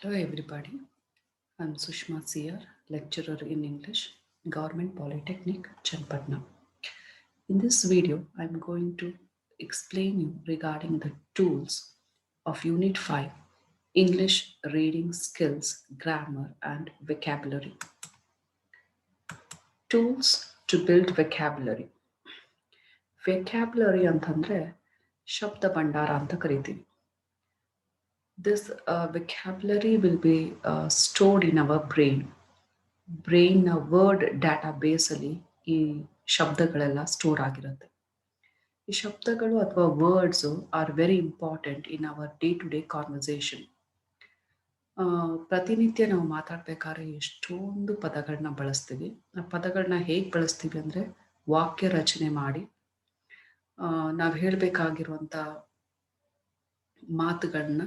Hello everybody, I'm Sushma Siyar, lecturer in English, Government Polytechnic, Chenapatna. In this video, I'm going to explain you regarding the tools of Unit 5, English Reading Skills, Grammar and Vocabulary. Tools to build vocabulary. Vocabulary ಅಂತಂದ್ರೆ ಶಬ್ದ ಭಂಡಾರ ಅಂತ ಕರಿತೀವಿ. This vocabulary will be stored in our ಬ್ರೈನ್ನ word data ಬೇಸಲ್ಲಿ ಈ ಶಬ್ದಗಳೆಲ್ಲ store ಆಗಿರುತ್ತೆ. ಈ ಶಬ್ದಗಳು ಅಥವಾ words are very important in our day to day conversation. ಪ್ರತಿನಿತ್ಯ ನಾವು ಮಾತಾಡ್ಬೇಕಾದ್ರೆ ಎಷ್ಟೊಂದು ಪದಗಳನ್ನ ಬಳಸ್ತೀವಿ. ಆ ಪದಗಳನ್ನ ಹೇಗೆ ಬಳಸ್ತೀವಿ ಅಂದರೆ ವಾಕ್ಯ ರಚನೆ ಮಾಡಿ ನಾವು ಹೇಳಬೇಕಾಗಿರುವಂಥ ಮಾತುಗಳನ್ನ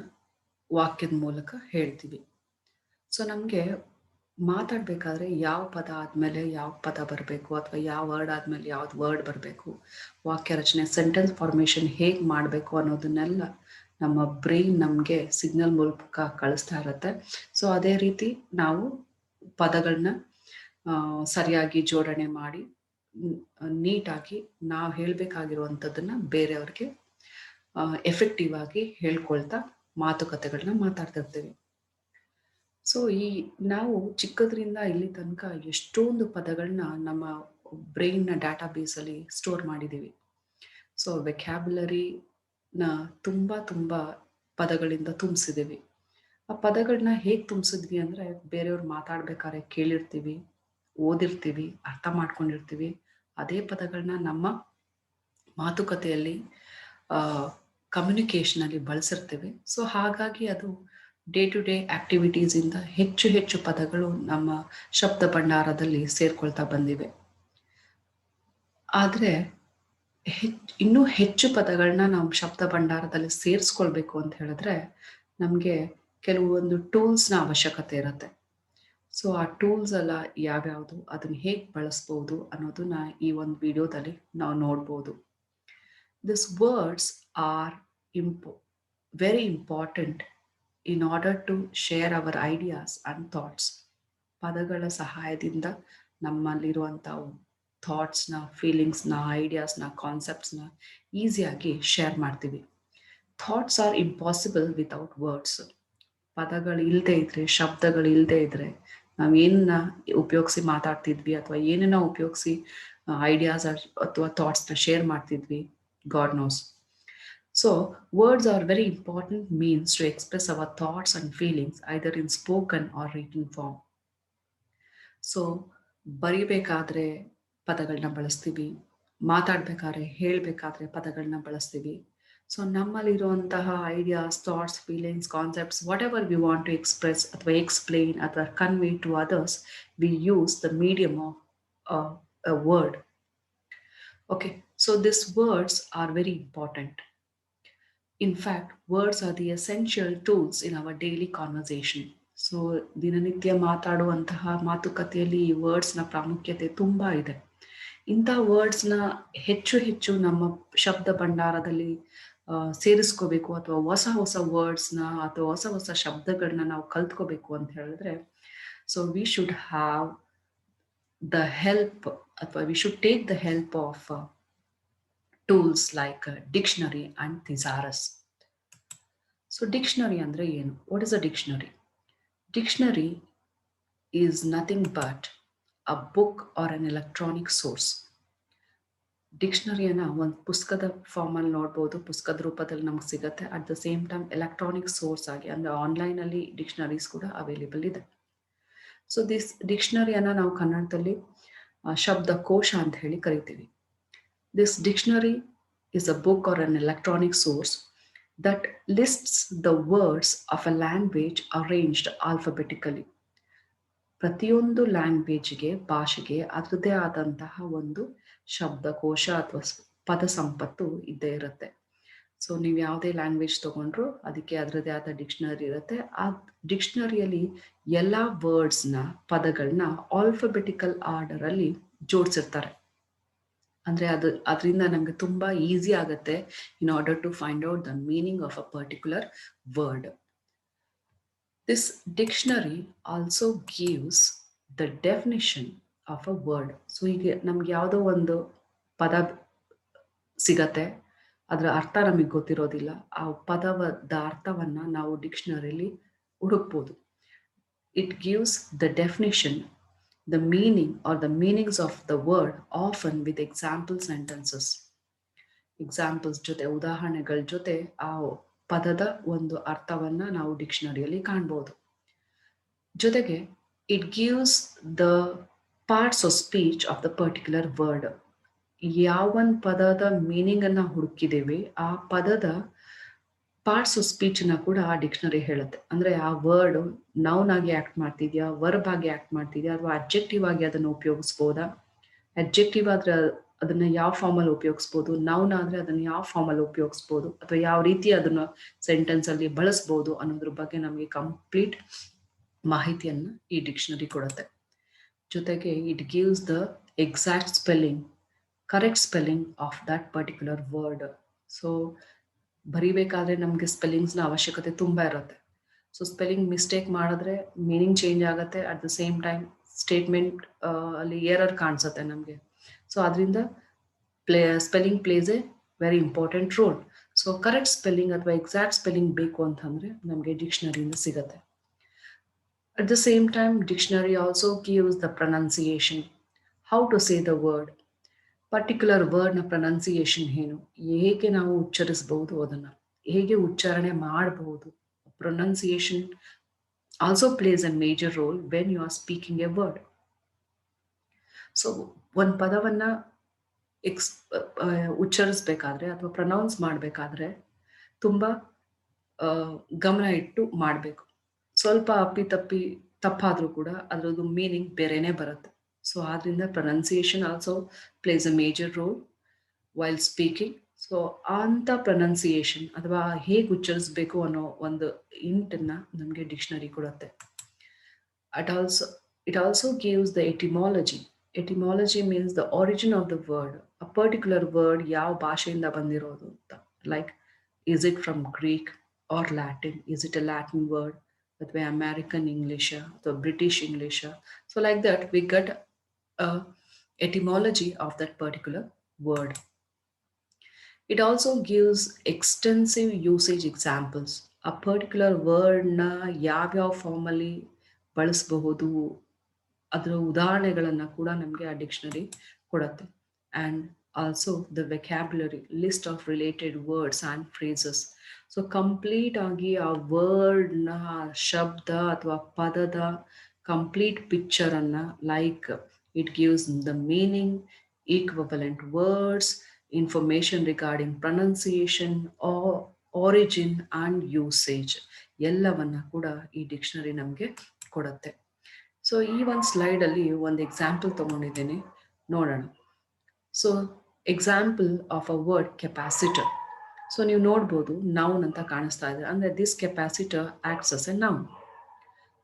ವಾಕ್ಯದ ಮೂಲಕ ಹೇಳ್ತೀವಿ. ಸೊ ನಮಗೆ ಮಾತಾಡಬೇಕಾದ್ರೆ ಯಾವ ಪದ ಆದಮೇಲೆ ಯಾವ ಪದ ಬರಬೇಕು ಅಥವಾ ಯಾವ ವರ್ಡ್ ಆದಮೇಲೆ ಯಾವ್ದು ವರ್ಡ್ ಬರಬೇಕು, ವಾಕ್ಯ ರಚನೆ ಸೆಂಟೆನ್ಸ್ ಫಾರ್ಮೇಷನ್ ಹೇಗೆ ಮಾಡಬೇಕು ಅನ್ನೋದನ್ನೆಲ್ಲ ನಮ್ಮ ಬ್ರೈನ್ ನಮಗೆ ಸಿಗ್ನಲ್ ಮೂಲಕ ಕಳಿಸ್ತಾ ಇರುತ್ತೆ. ಸೊ ಅದೇ ರೀತಿ ನಾವು ಪದಗಳನ್ನ ಸರಿಯಾಗಿ ಜೋಡಣೆ ಮಾಡಿ ನೀಟಾಗಿ ನಾವು ಹೇಳಬೇಕಾಗಿರುವಂಥದ್ದನ್ನ ಬೇರೆಯವ್ರಿಗೆ ಎಫೆಕ್ಟಿವ್ ಆಗಿ ಹೇಳ್ಕೊಳ್ತಾ ಮಾತುಕತೆಗಳನ್ನ ಮಾತಾಡ್ತಿರ್ತೀವಿ. ಸೊ ನಾವು ಚಿಕ್ಕದ್ರಿಂದ ಇಲ್ಲಿ ತನಕ ಎಷ್ಟೊಂದು ಪದಗಳನ್ನ ನಮ್ಮ ಬ್ರೈನ್ನ ಡಾಟಾ ಬೇಸಲ್ಲಿ ಸ್ಟೋರ್ ಮಾಡಿದ್ದೀವಿ. ಸೊ ವೆಕ್ಯಾಬ್ಯುಲರಿನ ತುಂಬ ಪದಗಳಿಂದ ತುಂಬಿಸಿದ್ದೀವಿ. ಆ ಪದಗಳನ್ನ ಹೇಗೆ ತುಂಬಿಸಿದ್ವಿ ಅಂದರೆ ಬೇರೆಯವ್ರು ಮಾತಾಡ್ಬೇಕಾದ್ರೆ ಕೇಳಿರ್ತೀವಿ, ಓದಿರ್ತೀವಿ, ಅರ್ಥ ಮಾಡ್ಕೊಂಡಿರ್ತೀವಿ. ಅದೇ ಪದಗಳನ್ನ ನಮ್ಮ ಮಾತುಕತೆಯಲ್ಲಿ ಕಮ್ಯುನಿಕೇಷನಲ್ಲಿ ಬಳಸಿರ್ತೀವಿ. ಸೊ ಹಾಗಾಗಿ ಅದು ಡೇ ಟು ಡೇ ಆಕ್ಟಿವಿಟೀಸಿಂದ ಹೆಚ್ಚು ಪದಗಳು ನಮ್ಮ ಶಬ್ದ ಭಂಡಾರದಲ್ಲಿ ಸೇರ್ಕೊಳ್ತಾ ಬಂದಿವೆ. ಆದರೆ ಇನ್ನೂ ಹೆಚ್ಚು ಪದಗಳನ್ನ ನಾವು ಶಬ್ದ ಭಂಡಾರದಲ್ಲಿ ಸೇರಿಸ್ಕೊಳ್ಬೇಕು ಅಂತ ಹೇಳಿದ್ರೆ ನಮಗೆ ಕೆಲವೊಂದು ಟೂಲ್ಸ್ನ ಅವಶ್ಯಕತೆ ಇರುತ್ತೆ. ಸೊ ಆ ಟೂಲ್ಸ್ ಎಲ್ಲ ಯಾವ್ಯಾವುದು, ಅದನ್ನು ಹೇಗೆ ಬಳಸ್ಬೋದು ಅನ್ನೋದನ್ನ ಈ ಒಂದು ವಿಡಿಯೋದಲ್ಲಿ ನಾವು ನೋಡ್ಬೋದು. This words R very important in order to share our ideas and thoughts. ಪದಗಳ ಸಹಾಯದಿಂದ ನಮ್ಮಲ್ಲಿರುವಂಥ ಥಾಟ್ಸ್ನ, ಫೀಲಿಂಗ್ಸ್ನ, ಐಡಿಯಾಸ್ನ, ಕಾನ್ಸೆಪ್ಟ್ಸ್ನ ಈಸಿಯಾಗಿ ಶೇರ್ ಮಾಡ್ತೀವಿ. Thoughts are impossible without words. ಪದಗಳು ಇಲ್ಲದೆ ಇದ್ರೆ, ಶಬ್ದಗಳು ಇಲ್ಲದೆ ಇದ್ರೆ ನಾವು ಏನನ್ನ ಉಪಯೋಗಿಸಿ ಮಾತಾಡ್ತಿದ್ವಿ ಅಥವಾ ಏನನ್ನ ಉಪಯೋಗಿಸಿ ಐಡಿಯಾಸ್ ಅಥವಾ ಥಾಟ್ಸ್ನ ಶೇರ್ ಮಾಡ್ತಿದ್ವಿ, God knows. So words are very important means to express our thoughts and feelings either in spoken or written form. So ಬರಿಬೇಕಾದ್ರೆ ಪದಗಳನ್ನ ಬಳಸ್ತೀವಿ, ಮಾತಾಡ್ಬೇಕಾದ್ರೆ ಹೇಳಬೇಕಾದ್ರೆ ಪದಗಳನ್ನ ಬಳಸ್ತೀವಿ. ಸೊ ನಮ್ಮಲ್ಲಿರುವಂತಹ ideas, thoughts, feelings, concepts, whatever we want to express ಅಥವಾ explain ಅಥವಾ convey to others, we use the medium of a word. Okay, so these words are very important. In fact, words are the essential tools in our daily conversation. So ದಿನನಿತ್ಯ ಮಾತಾಡುವಂತಹ ಮಾತುಕತೆಯಲ್ಲಿ ಈ ವರ್ಡ್ಸ್ನ ಪ್ರಾಮುಖ್ಯತೆ ತುಂಬ ಇದೆ. ಇಂಥ ವರ್ಡ್ಸ್ನ ಹೆಚ್ಚು ನಮ್ಮ ಶಬ್ದ ಭಂಡಾರದಲ್ಲಿ ಸೇರಿಸ್ಕೋಬೇಕು ಅಥವಾ ಹೊಸ ವರ್ಡ್ಸ್ನ ಅಥವಾ ಹೊಸ ಶಬ್ದಗಳನ್ನ ನಾವು ಕಲ್ತ್ಕೋಬೇಕು ಅಂತ ಹೇಳಿದ್ರೆ, so we should have the help ಅಥವಾ we should take the help of tools like dictionary and thesaurus. So dictionary andre ಏನು? What is a dictionary? Dictionary is nothing but a book or an electronic source. ಡಿಕ್ಷನರಿಯನ್ನು ಒಂದು ಪುಸ್ತಕದ ಫಾರ್ಮಲ್ಲಿ ನೋಡ್ಬೋದು, ಪುಸ್ತಕದ ರೂಪದಲ್ಲಿ ನಮ್ಗೆ ಸಿಗುತ್ತೆ. At the same time electronic source ಆಗಿ ಅಂದರೆ ಆನ್ಲೈನಲ್ಲಿ ಡಿಕ್ಷನರೀಸ್ ಕೂಡ ಅವೈಲೇಬಲ್ ಇದೆ. ಸೊ ದಿಸ್ ಡಿಕ್ಷನರಿಯನ್ನು ನಾವು ಕನ್ನಡದಲ್ಲಿ ಶಬ್ದಕೋಶ ಅಂತ ಹೇಳಿ ಕರಿತೀವಿ. This dictionary is a book or an electronic source that lists the words of a language arranged alphabetically. ಪ್ರತಿಯೊಂದು ಲ್ಯಾಂಗ್ವೇಜ್ಗೆ, ಭಾಷೆಗೆ ಅದರದೇ ಆದಂತಹ ಒಂದು ಶಬ್ದಕೋಶ ಅಥವಾ ಪದ ಸಂಪತ್ತು ಇದ್ದೇ ಇರುತ್ತೆ. ಸೊ ನೀವು ಯಾವುದೇ ಲ್ಯಾಂಗ್ವೇಜ್ ತಗೊಂಡ್ರು ಅದಕ್ಕೆ ಅದರದೇ ಆದ ಡಿಕ್ಷನರಿ ಇರುತ್ತೆ. ಆ ಡಿಕ್ಷನರಿಯಲ್ಲಿ ಎಲ್ಲ ವರ್ಡ್ಸ್ನ, ಪದಗಳನ್ನ ಆಲ್ಫಾಬೆಟಿಕಲ್ ಆರ್ಡರಲ್ಲಿ ಜೋಡಿಸಿರ್ತಾರೆ. ಅಂದರೆ ಅದರಿಂದ ನಮಗೆ ತುಂಬ ಈಸಿ ಆಗುತ್ತೆ in order to find out the meaning of a particular word. This dictionary also gives the definition of a word. So ಈಗ ನಮ್ಗೆ ಯಾವುದೋ ಒಂದು ಪದ ಸಿಗತ್ತೆ, ಅದರ ಅರ್ಥ ನಮಗೆ ಗೊತ್ತಿರೋದಿಲ್ಲ. ಆ ಪದದ ಅರ್ಥವನ್ನ ನಾವು ಡಿಕ್ಷನರಿಲಿ ಹುಡುಕ್ಬೋದು. It gives the definition, the meaning or the meanings of the word, often with example sentences. Examples ಜೊತೆ, ಉದಾಹರಣೆಗಳ ಜೊತೆ ಆ ಪದದ ಒಂದು ಅರ್ಥವನ್ನ ನಾವು ಡಿಕ್ಷನರಿಯಲ್ಲಿ ಕಾಣ್ಬೋದು. ಜೊತೆಗೆ it gives the parts of speech of the particular word. ಯಾವೊಂದು ಪದದ ಮೀನಿಂಗ್ ಅನ್ನ ಹುಡುಕಿದ್ದೇವೆ ಆ ಪದದ ಪಾರ್ಟ್ಸ್ ಆಫ್ ಸ್ಪೀಚ್ ನ ಕೂಡ ಆ ಡಿಕ್ಷನರಿ ಹೇಳುತ್ತೆ. ಅಂದ್ರೆ ಆ ವರ್ಡ್ ನೌನ್ ಆಗಿ ಆಕ್ಟ್ ಮಾಡ್ತಿದ್ಯಾ, ವರ್ಬ್ ಆಗಿ ಆಕ್ಟ್ ಮಾಡ್ತಿದ್ಯಾ, ಅಥವಾ ಅಬ್ಜೆಕ್ಟಿವ್ ಆಗಿ ಅದನ್ನು ಉಪಯೋಗಿಸ್ಬೋದಾ, ಅಬ್ಜೆಕ್ಟಿವ್ ಆದ್ರೆ ಅದನ್ನ ಯಾವ ಫಾರ್ಮಲ್ಲಿ ಉಪಯೋಗಿಸ್ಬೋದು, ನೌನ್ ಆದ್ರೆ ಅದನ್ನ ಯಾವ ಫಾರ್ಮಲ್ಲಿ ಉಪಯೋಗಿಸ್ಬೋದು, ಅಥವಾ ಯಾವ ರೀತಿ ಅದನ್ನ ಸೆಂಟೆನ್ಸ್ ಅಲ್ಲಿ ಬಳಸ್ಬೋದು ಅನ್ನೋದ್ರ ಬಗ್ಗೆ ನಮಗೆ ಕಂಪ್ಲೀಟ್ ಮಾಹಿತಿಯನ್ನ ಈ ಡಿಕ್ಷನರಿ ಕೊಡುತ್ತೆ. ಜೊತೆಗೆ it gives the exact spelling, correct spelling of that particular word. So ಬರಿಬೇಕಾದ್ರೆ ನಮಗೆ ಸ್ಪೆಲ್ಲಿಂಗ್ಸ್ನ ಅವಶ್ಯಕತೆ ತುಂಬ ಇರುತ್ತೆ. ಸೊ ಸ್ಪೆಲ್ಲಿಂಗ್ ಮಿಸ್ಟೇಕ್ ಮಾಡಿದ್ರೆ ಮೀನಿಂಗ್ ಚೇಂಜ್ ಆಗುತ್ತೆ, at the same time statement ಅಲ್ಲಿ ಎರರ್ ಕಾಣಿಸುತ್ತೆ ನಮಗೆ. ಸೊ ಅದರಿಂದ spelling plays a very important role. So correct spelling ಅಥವಾ ಎಕ್ಸಾಕ್ಟ್ ಸ್ಪೆಲ್ಲಿಂಗ್ ಬೇಕು ಅಂತಂದ್ರೆ ನಮಗೆ ಡಿಕ್ಷನರಿಯಿಂದ ಸಿಗುತ್ತೆ. At the same time, dictionary also gives the pronunciation, how to say the word. Particular ವರ್ಡ್ನ ಪ್ರೊನೌನ್ಸಿಯೇಷನ್ ಏನು, ಹೇಗೆ ನಾವು ಉಚ್ಚರಿಸಬಹುದು, ಅದನ್ನು ಹೇಗೆ ಉಚ್ಚಾರಣೆ ಮಾಡಬಹುದು. Pronunciation also plays a major role when you are speaking a word. So ಒಂದು ಪದವನ್ನ ಉಚ್ಚರಿಸ್ಬೇಕಾದ್ರೆ ಅಥವಾ ಪ್ರೊನೌನ್ಸ್ ಮಾಡಬೇಕಾದ್ರೆ ತುಂಬ ಗಮನ ಇಟ್ಟು ಮಾಡಬೇಕು. ಸ್ವಲ್ಪ ತಪ್ಪಾದ್ರೂ ಕೂಡ ಅದರದ್ದು ಮೀನಿಂಗ್ ಬೇರೆನೇ ಬರುತ್ತೆ. ಸೊ ಆದ್ರಿಂದ pronunciation also plays a major roll while speaking. So ಅಂತ ಪ್ರೊನೌನ್ಸಿಯೇಷನ್ ಅಥವಾ ಹೇಗೆ ಉಚ್ಚರಿಸಬೇಕು ಅನ್ನೋ ಒಂದು ಹಿಂಟನ್ನ ನಮಗೆ ಡಿಕ್ಷನರಿ ಕೊಡುತ್ತೆ. It also gives the etymology. Etymology means the origin of the word. A particular word ಯಾವ ಭಾಷೆಯಿಂದ ಬಂದಿರೋದು ಅಂತ. Like, is it from Greek or Latin? Is it a Latin word? ಅಥವಾ ಅಮೆರಿಕನ್ ಇಂಗ್ಲಿಷ್ ಅಥವಾ British English? So like that we get etymology of that particular word. It also gives extensive usage examples. A particular word na ಯಾವ್ಯಾವ ಫಾರ್ಮಲ್ಲಿ ಬಳಸಬಹುದು ಅದರ ಉದಾಹರಣೆಗಳನ್ನ ಕೂಡ ನಮಗೆ ಆ dictionary ಕೊಡುತ್ತೆ. And also the vocabulary list of related words and phrases. So complete ಆಗಿ ಆ ವರ್ಡ್ನ ಶಬ್ದ ಅಥವಾ ಪದದ ಕಂಪ್ಲೀಟ್ ಪಿಕ್ಚರನ್ನು, like it gives the meaning, equivalent words, information regarding pronunciation or origin and usage, ಎಲ್ಲವನ್ನ ಕೂಡ ಈ ಡಿಕ್ಷನರಿ ನಮಗೆ ಕೊಡುತ್ತೆ. ಸೊ ಈ ಒಂದು ಸ್ಲೈಡಲ್ಲಿ ಒಂದು ಎಕ್ಸಾಂಪಲ್ ತಗೊಂಡಿದ್ದೀನಿ, ನೋಡೋಣ. So example of a word capacitor. So ನೀವು ನೋಡ್ಬೋದು ನೌನ್ ಅಂತ ಕಾಣಿಸ್ತಾ ಇದೆ. ಅಂದರೆ this capacitor acts us A noun.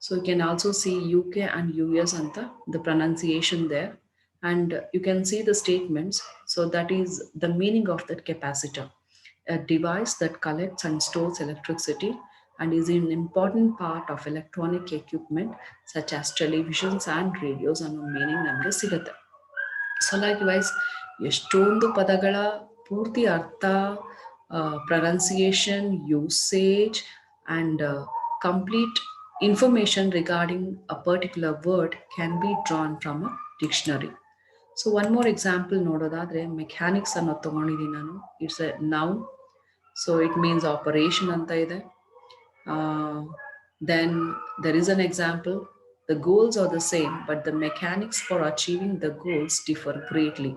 So you can also see UK and US anta the pronunciation there, and you can see the statements. So that is the meaning of that capacitor, a device that collects and stores electricity and is an important part of electronic equipment such as televisions and radios ಅನ್ನೋ meaning ನಮಗೆ ಸಿಗುತ್ತೆ. So likewise ಎಷ್ಟೊಂದು ಪದಗಳ ಪೂರ್ತಿ ಅರ್ಥ, pronunciation, usage and complete information regarding a particular word can be drawn from a dictionary. So one more example ನೋಡೋದಾದ್ರೆ mechanics ಅನ್ನೋ ತಗೊಂಡಿದ್ದೀನಿ ನಾನು. It's A noun, so it means operation ಅಂತ ಇದೆ. Then there is an example, the goals are the same but the mechanics for achieving the goals differ greatly.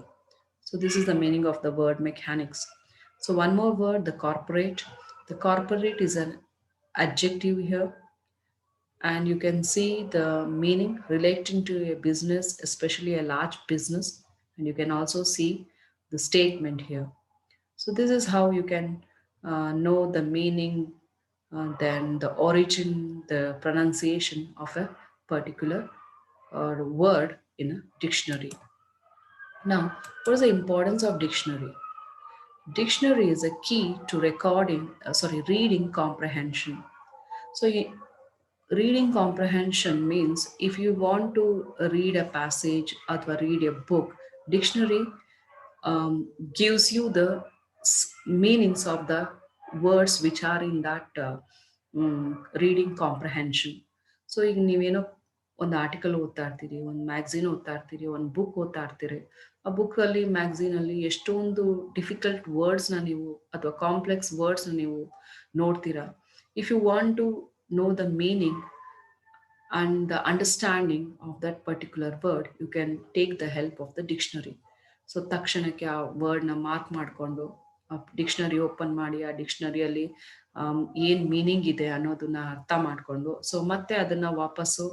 So this is the meaning of the word mechanics. So one more word, the corporate. The corporate is an adjective here, and you can see the meaning relating to a business, especially a large business, and you can also see the statement here. So this is how you can know the meaning, then the origin, the pronunciation of a particular word in a dictionary. Now, what is the importance of dictionary? Dictionary is a key to reading comprehension. So Reading comprehension means if you want to read a passage or read a book, dictionary gives you the meanings of the words which are in that reading comprehension. So ಈಗ ನೀವೇನೋ ಒಂದು article ಓದ್ತಾ ಇರ್ತೀರಿ, ಒಂದು magazine ಓದ್ತಾ ಇರ್ತೀರಿ, ಒಂದು book ಓದ್ತಾ ಇರ್ತೀರಿ. ಆ ಬುಕ್ಕಲ್ಲಿ ಮ್ಯಾಗ್ಝಿನಲ್ಲಿ ಎಷ್ಟೊಂದು ಡಿಫಿಕಲ್ಟ್ ವರ್ಡ್ಸ್ನ ನೀವು ಅಥವಾ ಕಾಂಪ್ಲೆಕ್ಸ್ ವರ್ಡ್ಸ್ನ ನೀವು ನೋಡ್ತೀರಾ. If you want to know the meaning and the understanding of that particular word, you can take the help of the dictionary. So ತಕ್ಷಣಕ್ಕೆ ಆ ವರ್ಡ್ನ ಮಾರ್ಕ್ ಮಾಡಿಕೊಂಡು ಡಿಕ್ಷನರಿ ಓಪನ್ ಮಾಡಿ ಆ ಡಿಕ್ಷನರಿಯಲ್ಲಿ ಏನು ಮೀನಿಂಗ್ ಇದೆ ಅನ್ನೋದನ್ನ ಅರ್ಥ ಮಾಡಿಕೊಂಡು ಸೊ ಮತ್ತೆ ಅದನ್ನು ವಾಪಸ್ಸು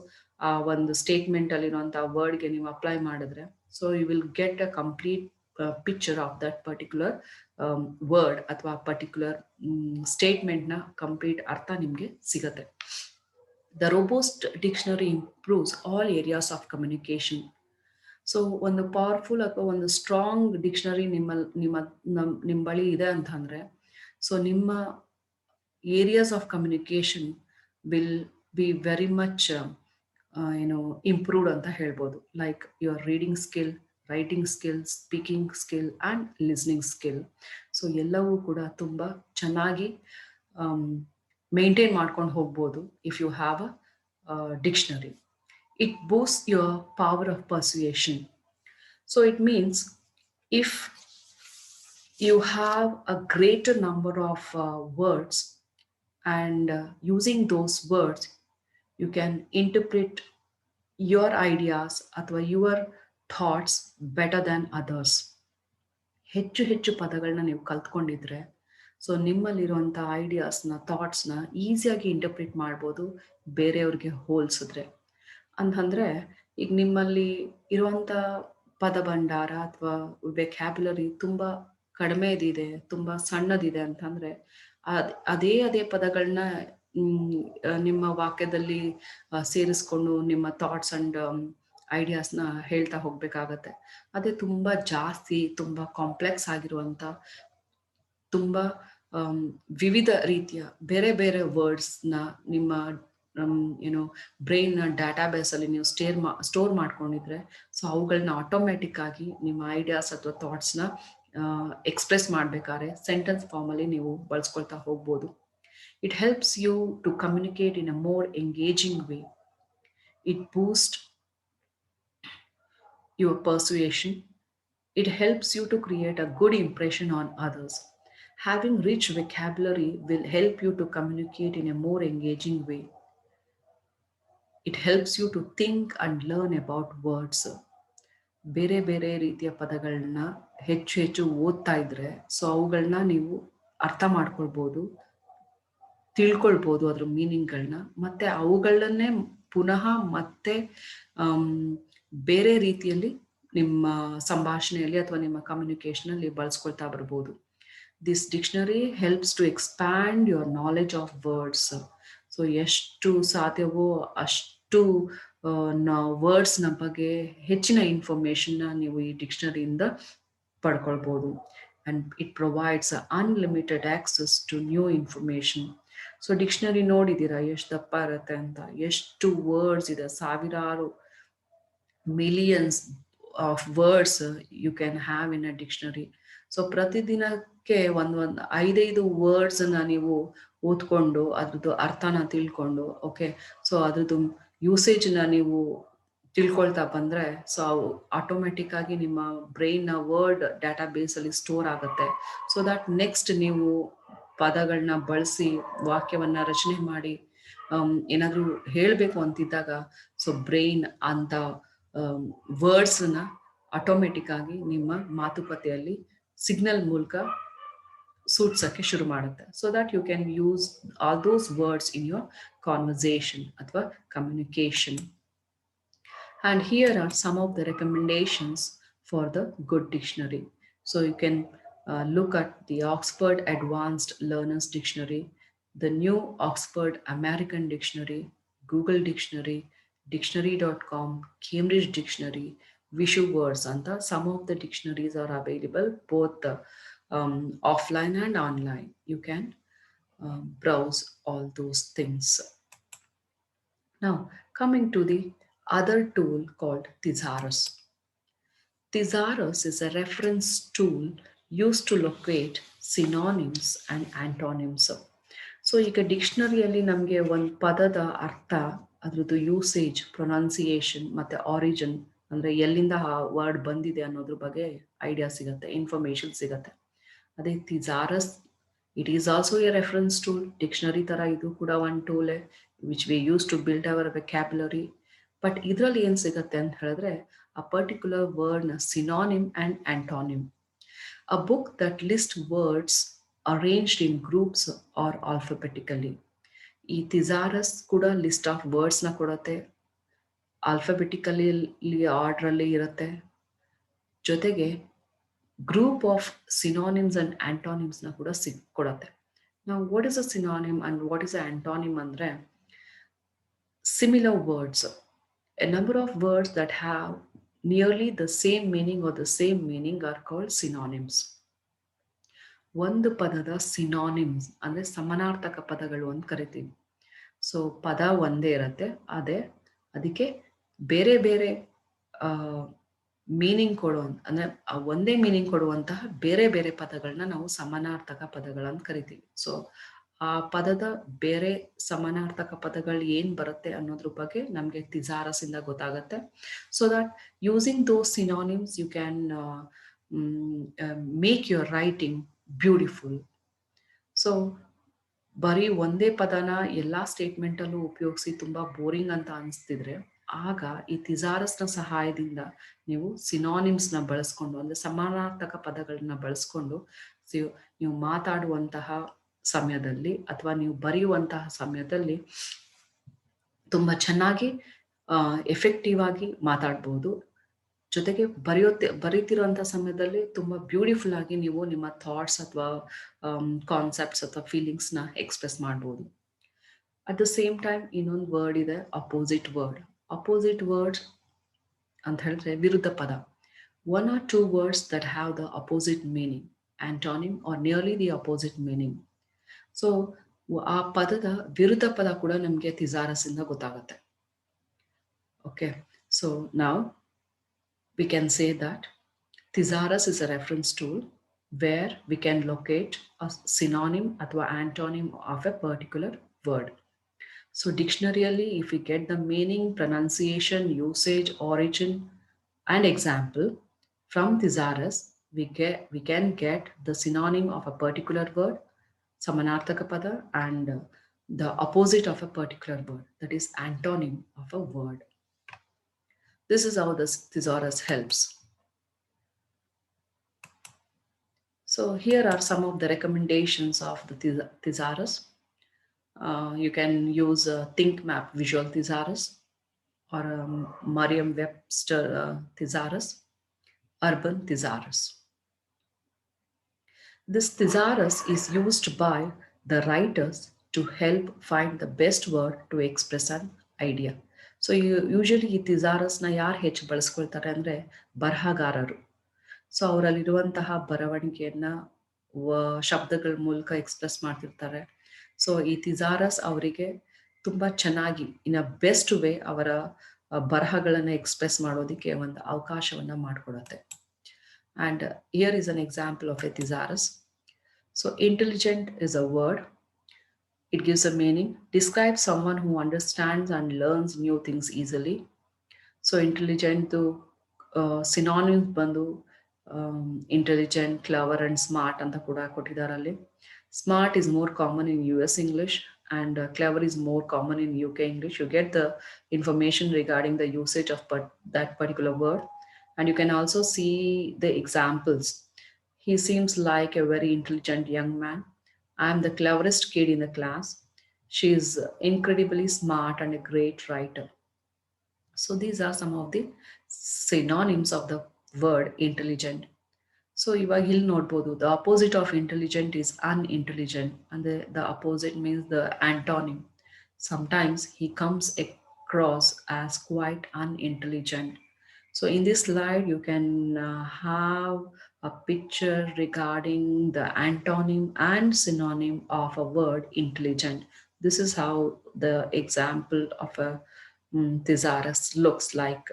ಆ ಒಂದು ಸ್ಟೇಟ್ಮೆಂಟಲ್ಲಿರುವಂಥ ವರ್ಡ್ಗೆ ನೀವು ಅಪ್ಲೈ ಮಾಡಿದ್ರೆ so you will get a complete picture of that particular word ಅಥವಾ ಪರ್ಟಿಕ್ಯುಲರ್ ಸ್ಟೇಟ್ಮೆಂಟ್ನ ಕಂಪ್ಲೀಟ್ ಅರ್ಥ ನಿಮಗೆ ಸಿಗತ್ತೆ. The robust dictionary improves all areas of communication. So ಒಂದು ಪವರ್ಫುಲ್ ಅಥವಾ ಒಂದು ಸ್ಟ್ರಾಂಗ್ ಡಿಕ್ಷನರಿ ನಿಮ್ಮ ಬಳಿ ಇದೆ ಅಂತಂದರೆ ಸೊ ನಿಮ್ಮ areas of communication will be very much improved ಅಂತ ಹೇಳ್ಬೋದು. Like your reading skill, writing skill, speaking skill and listening skill. So ಎಲ್ಲವೂ ಕೂಡ ತುಂಬ ಚೆನ್ನಾಗಿ ಮೇಂಟೈನ್ ಮಾಡ್ಕೊಂಡು ಹೋಗ್ಬೋದು if you have a dictionary. It boosts your power of persuasion. So it means if you have a greater number of words and using those words, you can interpret your ideas or your thoughts better than others. ಹೆಚ್ಚು ಪದಗಳನ್ನ ನೀವು ಕಲ್ತ್ಕೊಂಡಿದ್ರೆ so ನಿಮ್ಮಲ್ಲಿರುವಂಥ ಐಡಿಯಾಸ್ನ ಥಾಟ್ಸ್ನ ಈಸಿಯಾಗಿ interpret ಮಾಡ್ಬೋದು ಬೇರೆಯವ್ರಿಗೆ ಹೋಲಿಸಿದ್ರೆ. ಅಂತಂದರೆ ಈಗ ನಿಮ್ಮಲ್ಲಿ ಇರುವಂಥ ಪದಭಂಡಾರ ಅಥವಾ ವೆಕ್ಯಾಬ್ಯುಲರಿ ತುಂಬ ಕಡಿಮೆದಿದೆ, ತುಂಬ ಸಣ್ಣದಿದೆ ಅಂತಂದರೆ ಅದೇ ಪದಗಳನ್ನ ನಿಮ್ಮ ವಾಕ್ಯದಲ್ಲಿ ಸೇರಿಸ್ಕೊಂಡು ನಿಮ್ಮ ಥಾಟ್ಸ್ ಆ್ಯಂಡ್ ಐಡಿಯಾಸ್ನ ಹೇಳ್ತಾ ಹೋಗಬೇಕಾಗತ್ತೆ. ಅದೇ ತುಂಬ ಜಾಸ್ತಿ ತುಂಬ ಕಾಂಪ್ಲೆಕ್ಸ್ ಆಗಿರುವಂಥ ತುಂಬ ವಿವಿಧ ರೀತಿಯ ಬೇರೆ ಬೇರೆ ವರ್ಡ್ಸ್ನ ನಿಮ್ಮ ಬ್ರೈನ್ನ ಡಾಟಾಬೇಸಲ್ಲಿ ನೀವು ಸ್ಟೋರ್ ಮಾಡ್ಕೊಂಡಿದ್ರೆ ಸೊ ಅವುಗಳನ್ನ ಆಟೋಮೆಟಿಕ್ ಆಗಿ ನಿಮ್ಮ ಐಡಿಯಾಸ್ ಅಥವಾ ಥಾಟ್ಸ್ನ ಎಕ್ಸ್ಪ್ರೆಸ್ ಮಾಡಬೇಕಾದ್ರೆ ಸೆಂಟೆನ್ಸ್ ಫಾರ್ಮಲ್ಲಿ ನೀವು ಬಳಸ್ಕೊಳ್ತಾ ಹೋಗ್ಬೋದು. It helps you to communicate in a more engaging way. It boost your persuasion. It helps you to create a good impression on others. Having rich vocabulary will help you to communicate in a more engaging way. It helps you to think and learn about words. ಬೇರೆ ಬೇರೆ ರೀತಿಯ ಪದಗಳನ್ನ ಹೆಚ್ಚು ಓದ್ತಾ ಇದ್ರೆ so ಅವುಗಳನ್ನ ನೀವು ಅರ್ಥ ಮಾಡ್ಕೊಳ್ಬೋದು, ತಿಳ್ಕೊಳ್ಬೋದು ಅದ್ರ ಮೀನಿಂಗ್ಗಳನ್ನ, ಮತ್ತೆ ಅವುಗಳನ್ನೇ ಪುನಃ ಮತ್ತೆ ಬೇರೆ ರೀತಿಯಲ್ಲಿ ನಿಮ್ಮ ಸಂಭಾಷಣೆಯಲ್ಲಿ ಅಥವಾ ನಿಮ್ಮ ಕಮ್ಯುನಿಕೇಷನಲ್ಲಿ ಬಳಸ್ಕೊಳ್ತಾ ಬರ್ಬೋದು. This dictionary helps to expand your knowledge of words. So ಎಷ್ಟು ಸಾಧ್ಯವೋ ಅಷ್ಟು ವರ್ಡ್ಸ್ನ ಬಗ್ಗೆ ಹೆಚ್ಚಿನ ಇನ್ಫಾರ್ಮೇಷನ್ನ ನೀವು ಈ ಡಿಕ್ಷನರಿಯಿಂದ ಪಡ್ಕೊಳ್ಬೋದು. And it provides unlimited access to new information. So dictionary ನೋಡಿದ್ದೀರಾ ಎಷ್ಟು ದಪ್ಪ ಇರುತ್ತೆ ಅಂತ, ಎಷ್ಟು ವರ್ಡ್ಸ್ ಇದೆ, ಸಾವಿರಾರು millions of words you can have in a dictionary. So ಪ್ರತಿದಿನಕ್ಕೆ ಒಂದು 5 ವರ್ಡ್ಸನ್ನ ನೀವು ಓದ್ಕೊಂಡು ಅದ್ರದ್ದು ಅರ್ಥನ ತಿಳ್ಕೊಂಡು ಓಕೆ ಸೊ ಅದ್ರದ್ದು ಯೂಸೇಜ್ನ ನೀವು ತಿಳ್ಕೊಳ್ತಾ ಬಂದರೆ ಸೊ ಅವು ಆಟೋಮೆಟಿಕ್ ಆಗಿ ನಿಮ್ಮ ಬ್ರೈನ್ನ ವರ್ಡ್ ಡಾಟಾ ಬೇಸಲ್ಲಿ ಸ್ಟೋರ್ ಆಗುತ್ತೆ. ಸೊ ದಟ್ ನೆಕ್ಸ್ಟ್ ನೀವು ಪದಗಳನ್ನ ಬಳಸಿ ವಾಕ್ಯವನ್ನು ರಚನೆ ಮಾಡಿ ಏನಾದರೂ ಹೇಳಬೇಕು ಅಂತಿದ್ದಾಗ ಸೊ ಬ್ರೈನ್ ಅಂತ ವರ್ಡ್ಸ್ನ ಆಟೋಮೆಟಿಕ್ ಆಗಿ ನಿಮ್ಮ ಮಾತುಕತೆಯಲ್ಲಿ ಸಿಗ್ನಲ್ ಮೂಲಕ ಸೂಚಿಸೋಕ್ಕೆ ಶುರು ಮಾಡುತ್ತೆ. So that you can use all those words in your conversation ಅಥವಾ communication. And here are some of the recommendations for the good dictionary. So you can look at the Oxford Advanced Learners Dictionary, the new Oxford American Dictionary, Google Dictionary, dictionary.com, Cambridge Dictionary, Vishu Words anta some of the dictionaries are available both offline and online. You can browse all those things. Now, coming to the other tool called Thesaurus. Thesaurus is a reference tool used to locate synonyms and antonyms. So ಈಗ ಡಿಕ್ಷನರಿಯಲ್ಲಿ ನಮಗೆ ಒಂದು ಪದದ ಅರ್ಥ, ಅದ್ರದ್ದು usage, pronunciation ಮತ್ತು origin, ಅಂದರೆ ಎಲ್ಲಿಂದ ಆ ವರ್ಡ್ ಬಂದಿದೆ ಅನ್ನೋದ್ರ ಬಗ್ಗೆ ಐಡಿಯಾ ಸಿಗುತ್ತೆ, ಇನ್ಫಾರ್ಮೇಷನ್ ಸಿಗುತ್ತೆ. ಅದೇ thesaurus, it is also a reference tool. Dictionary ಥರ ಇದು ಕೂಡ ಒಂದು ಟೂಲೇ which we use to build our vocabulary. But ಇದರಲ್ಲಿ ಏನು ಸಿಗುತ್ತೆ ಅಂತ ಹೇಳಿದ್ರೆ, a particular word, synonym and antonym. A book that lists words arranged in groups or alphabetically. ಈ ಥಿಸಾರಸ್ ಕೂಡ ಲಿಸ್ಟ್ ಆಫ್ ವರ್ಡ್ಸ್ನ ಕೊಡುತ್ತೆ, ಆಲ್ಫಾಬೆಟಿಕಲಿ ಆರ್ಡ್ರಲ್ಲಿ ಇರುತ್ತೆ, ಜೊತೆಗೆ ಗ್ರೂಪ್ ಆಫ್ ಸಿನಾನಿಮ್ಸ್ ಅಂಡ್ ಆಂಟಾನಿಮ್ಸ್ನ ಕೂಡ ಕೊಡುತ್ತೆ. ನಾವು what is a synonym and what is a antonym ಅಂದರೆ, similar words, a number of words that have nearly the same meaning or the same meaning are called synonyms. ಒಂದು ಪದದ synonyms ಅಂದರೆ ಸಮಾನಾರ್ಥಕ ಪದಗಳು ಅಂತ ಕರಿತೀವಿ. ಸೊ ಪದ ಒಂದೇ ಇರುತ್ತೆ, ಅದಕ್ಕೆ ಬೇರೆ ಬೇರೆ ಮೀನಿಂಗ್ ಅಂದರೆ ಒಂದೇ ಮೀನಿಂಗ್ ಕೊಡುವಂತಹ ಬೇರೆ ಬೇರೆ ಪದಗಳನ್ನ ನಾವು ಸಮಾನಾರ್ಥಕ ಪದಗಳಂತ ಕರಿತೀವಿ. ಸೊ ಆ ಪದದ ಬೇರೆ ಸಮಾನಾರ್ಥಕ ಪದಗಳು ಏನು ಬರುತ್ತೆ ಅನ್ನೋದ್ರ ಬಗ್ಗೆ ನಮಗೆ ಥಿಸಾರಸ್ ಇಂದ ಗೊತ್ತಾಗುತ್ತೆ. So that using those synonyms you can make your writing beautiful. So ಬರೀ ಒಂದೇ ಪದನ ಎಲ್ಲ ಸ್ಟೇಟ್ಮೆಂಟಲ್ಲೂ ಉಪಯೋಗಿಸಿ ತುಂಬ ಬೋರಿಂಗ್ ಅಂತ ಅನಿಸ್ತಿದ್ರೆ, ಆಗ ಈ ಥಿಸಾರಸ್ನ ಸಹಾಯದಿಂದ ನೀವು ಸಿನಾನಿಮ್ಸ್ನ ಬಳಸ್ಕೊಂಡು, ಅಂದರೆ ಸಮಾನಾರ್ಥಕ ಪದಗಳನ್ನ ಬಳಸ್ಕೊಂಡು ನೀವು ಮಾತಾಡುವಂತಹ ಸಮಯದಲ್ಲಿ ಅಥವಾ ನೀವು ಬರೆಯುವಂತಹ ಸಮಯದಲ್ಲಿ ತುಂಬ ಚೆನ್ನಾಗಿ ಎಫೆಕ್ಟಿವ್ ಆಗಿ ಮಾತಾಡ್ಬೋದು. ಜೊತೆಗೆ ಬರೀತಿರುವಂಥ ಸಮಯದಲ್ಲಿ ತುಂಬ ಬ್ಯೂಟಿಫುಲ್ ಆಗಿ ನೀವು ನಿಮ್ಮ ಥಾಟ್ಸ್ ಅಥವಾ ಕಾನ್ಸೆಪ್ಟ್ಸ್ ಅಥವಾ ಫೀಲಿಂಗ್ಸ್ನ ಎಕ್ಸ್ಪ್ರೆಸ್ ಮಾಡ್ಬೋದು. ಅಟ್ ದ ಸೇಮ್ ಟೈಮ್ ಇನ್ನೊಂದು ವರ್ಡ್ ಇದೆ, ಅಪೋಸಿಟ್ ವರ್ಡ್. ಅಪೋಸಿಟ್ ವರ್ಡ್ ಅಂತ ಹೇಳಿದ್ರೆ ವಿರುದ್ಧ ಪದ. One or two words that have the opposite meaning, antonym or nearly the opposite meaning. So ಆ ಪದದ ವಿರುದ್ಧ ಪದ ಕೂಡ ನಮಗೆ ಥಿಸಾರಸ್ ಇಂದ ಗೊತ್ತಾಗುತ್ತೆ. ಓಕೆ, ಸೊ ನಾವು we can say that thesaurus is a reference tool where we can locate a synonym ಅಥವಾ antonym of a particular word. So dictionary, if we get the meaning, pronunciation, usage, origin and example from thesaurus, we can get the synonym of a particular word, samanarthaka pada, and the opposite of a particular word, that is antonym of a word. This is how this thesaurus helps. So here are some of the recommendations of the thesaurus. You can use ThinkMap Visual Thesaurus or Merriam-Webster Thesaurus, Urban Thesaurus. This thesaurus is used by the writers to help find the best word to express an idea. So usually ಈ ಥಿಸಾರಸ್ನ ಯಾರು ಹೆಚ್ಚು ಬಳಸ್ಕೊಳ್ತಾರೆ ಅಂದರೆ ಬರಹಗಾರರು. So ಅವರಲ್ಲಿರುವಂತಹ ಬರವಣಿಗೆಯನ್ನು ಶಬ್ದಗಳ ಮೂಲಕ express ಮಾಡ್ತಿರ್ತಾರೆ. So ಈ ಥಿಸಾರಸ್ ಅವರಿಗೆ ತುಂಬ ಚೆನ್ನಾಗಿ ಇನ್ ಅ ಬೆಸ್ಟ್ ವೇ ಅವರ ಬರಹಗಳನ್ನು ಎಕ್ಸ್ಪ್ರೆಸ್ ಮಾಡೋದಕ್ಕೆ ಒಂದು ಅವಕಾಶವನ್ನು ಮಾಡಿಕೊಡುತ್ತೆ. And here is an example of A ಥಿಸಾರಸ್. So intelligent is a word. It gives a meaning. Describes someone who understands and learns new things easily. So intelligent synonyms bandu intelligent, clever and smart anta kuda kotidaralli. Smart is more common in US English and clever is more common in UK English. You get the information regarding the usage of that particular word, and you can also see the examples. He seems like a very intelligent young man. I am the cleverest kid in the class. She is incredibly smart and a great writer. So these are some of the synonyms of the word intelligent. So ಇವಾಗ ಇಲ್ಲಿ ನೋಡ್ಬೋದು, the opposite of intelligent is unintelligent, and the opposite means the antonym. Sometimes he comes across as quite unintelligent. So in this slide, you can have a picture regarding the antonym and synonym of a word intelligent. This is how the example of a thesaurus looks like.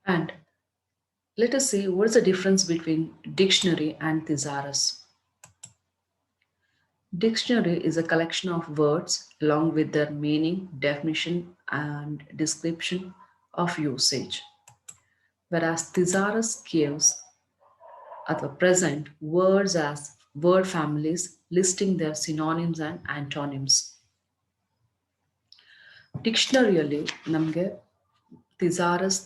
And let us see what is the difference between dictionary and thesaurus. Dictionary is a collection of words along with their meaning, definition, and description of usage, whereas thesaurus gives at the present words as word families listing their synonyms and antonyms. Dictionaryಯಲ್ಲಿ ನಮಗೆ thesaurus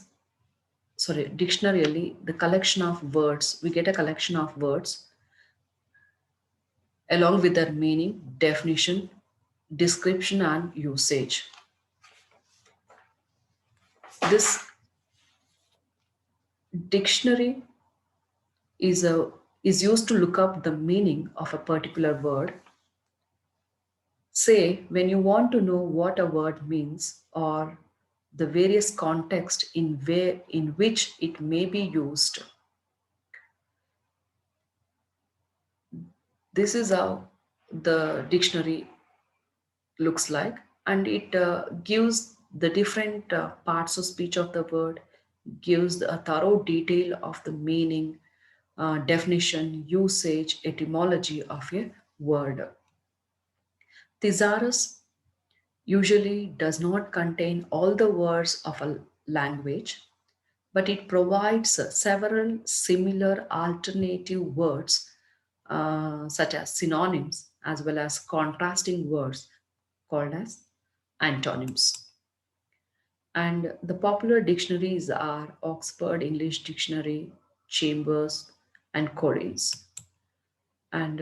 dictionaryಯಲ್ಲಿ the collection of words, we get a collection of words along with their meaning, definition, description, and usage. This dictionary is used to look up the meaning of a particular word. Say, when you want to know what a word means or the various context in which it may be used. This is how the dictionary looks like, and it gives the different parts of speech of the word, gives a thorough detail of the meaning, definition, usage, etymology of a word. Thesaurus usually does not contain all the words of a language, but it provides several similar alternative words, such as synonyms, as well as contrasting words called as antonyms. And the popular dictionaries are Oxford English Dictionary, Chambers, and Collins. And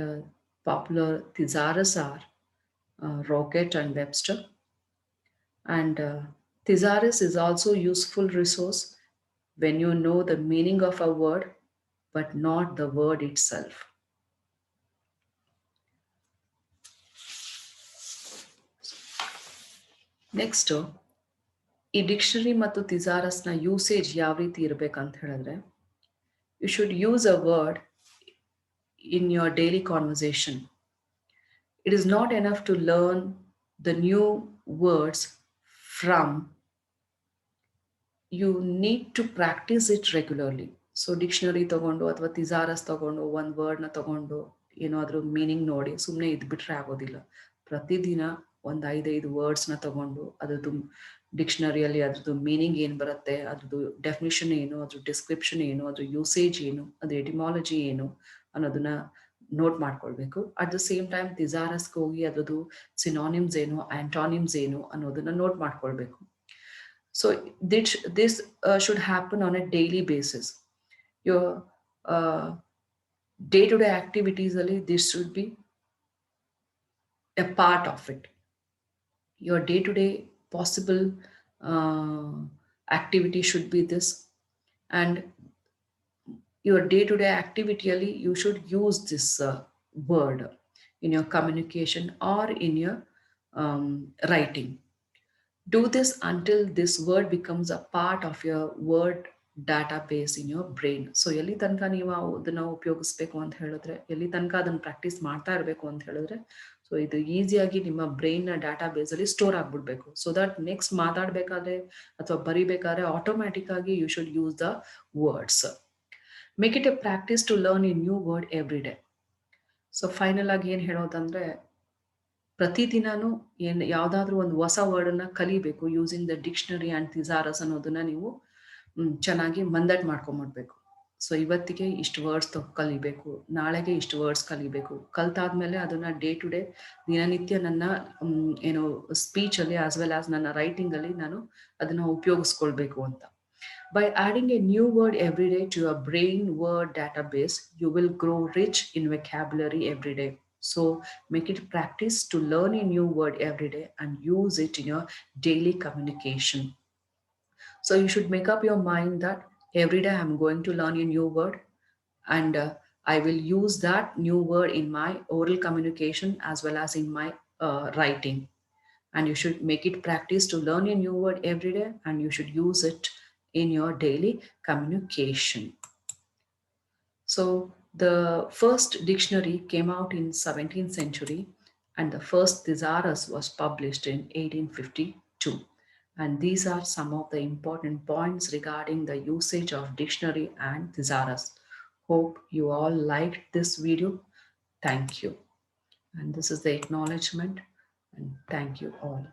popular thesaurus are Rocket and Webster. And thesaurus is also a useful resource when you know the meaning of a word but not the word itself. Next ಈ dictionary ಮತ್ತು ಥಿಸಾರಸ್ನ usage ಯಾವ ರೀತಿ ಇರಬೇಕಂತ ಹೇಳಿದ್ರೆ, you should use a word in your daily conversation. It is not enough to learn the new words from, you need to practice it regularly. So dictionary ತಗೊಂಡು ಅಥವಾ ಥಿಸಾರಸ್ ತಗೊಂಡು ಒಂದು ವರ್ಡ್ನ ತಗೊಂಡು ಏನೋ ಅದ್ರ ಮೀನಿಂಗ್ ನೋಡಿ ಸುಮ್ಮನೆ ಇದ್ಬಿಟ್ರೆ ಆಗೋದಿಲ್ಲ. ಪ್ರತಿದಿನ ಒಂದು 5 ವರ್ಡ್ಸ್ನ ತಗೊಂಡು ಅದ್ರದ್ದು ಡಿಕ್ಷನರಿಯಲ್ಲಿ ಅದ್ರದ್ದು ಮೀನಿಂಗ್ ಏನು ಬರುತ್ತೆ, ಅದ್ರದ್ದು ಡೆಫಿನಿಷನ್ ಏನು, ಅದ್ರ ಡಿಸ್ಕ್ರಿಪ್ಷನ್ ಏನು, ಅದ್ರ ಯೂಸೇಜ್ ಏನು, ಅದ್ರ ಎಟಿಮಾಲಜಿ ಏನು ಅನ್ನೋದನ್ನ ನೋಟ್ ಮಾಡ್ಕೊಳ್ಬೇಕು. ಅಟ್ ದ ಸೇಮ್ ಟೈಮ್ ಥಿಸಾರಸ್ಗೆ ಹೋಗಿ ಅದ್ರದ್ದು ಸಿನಾನಿಮ್ಸ್ ಏನು, ಆಂಟಾನಿಮ್ಸ್ ಏನು ಅನ್ನೋದನ್ನ ನೋಟ್ ಮಾಡ್ಕೊಳ್ಬೇಕು. So this should happen on a daily basis. Your day-to-day activities, this should be a part of it. Your day-to-day possible activity should be this, and your day-to-day activity, you should use this word in your communication or in your writing. Do this until this word becomes a part of your word database in your brain. So ಎಲ್ಲಿ ತನಕ ನೀವು ಅದನ್ನ ಉಪಯೋಗಿಸ್ಬೇಕು ಅಂತ ಹೇಳಿದ್ರೆ, ಎಲ್ಲಿ ತನಕ ಅದನ್ನ practice ಮಾಡ್ತಾ ಇರಬೇಕು ಅಂತ ಹೇಳಿದ್ರೆ, ಸೊ ಇದು ಈಸಿಯಾಗಿ ನಿಮ್ಮ ಬ್ರೈನ್ ಡಾಟಾಬೇಸ್ ಅಲ್ಲಿ ಸ್ಟೋರ್ ಆಗ್ಬಿಡ್ಬೇಕು. ಸೊ ದಟ್ ನೆಕ್ಸ್ಟ್ ಮಾತಾಡ್ಬೇಕಾದ್ರೆ ಅಥವಾ ಬರಿಬೇಕಾದ್ರೆ ಆಟೋಮ್ಯಾಟಿಕ್ ಆಗಿ you should use the words. Make it a practice to learn a new word every day. So final ಆಗಿ ಏನ್ ಹೇಳೋದಂದ್ರೆ, ಪ್ರತಿದಿನಾನು ಯಾವ್ದಾದ್ರು ಒಂದು ಹೊಸ ವರ್ಡನ್ನ ಕಲಿಬೇಕು using the dictionary and thesaurus ಅನ್ನೋದನ್ನ ನೀವು ಚೆನ್ನಾಗಿ ಮಂದಟ್ ಮಾಡ್ಕೊಂಡ್ಬಿಡ್ಬೇಕು. ಸೊ ಇವತ್ತಿಗೆ ಇಷ್ಟು ವರ್ಡ್ಸ್ ಕಲಿಬೇಕು, ನಾಳೆಗೆ ಇಷ್ಟು ವರ್ಡ್ಸ್ ಕಲಿಬೇಕು, ಕಲ್ತಾದ್ಮೇಲೆ ಅದನ್ನ ಡೇ ಟು ಡೇ ದಿನನಿತ್ಯ ನನ್ನ ಏನು ಸ್ಪೀಚ್ ಅಲ್ಲಿ ಆಸ್ ವೆಲ್ ಆಸ್ ನನ್ನ ರೈಟಿಂಗ್ ಅಲ್ಲಿ ನಾನು ಅದನ್ನ ಉಪಯೋಗಿಸ್ಕೊಳ್ಬೇಕು ಅಂತ. By adding a new word every day to your brain word database, you will grow rich in vocabulary every day. So make it practice to learn a new word every day and use it in your daily communication. So you should make up your mind that every day I'm going to learn a new word, and I will use that new word in my oral communication as well as in my writing. And you should make it practice to learn a new word every day, and you should use it in your daily communication. So The first dictionary came out in 17th century and the first thesaurus was published in 1852. And these are some of the important points regarding the usage of dictionary and thesaurus. Hope you all liked this video. Thank you. And this is the acknowledgement, and thank you all.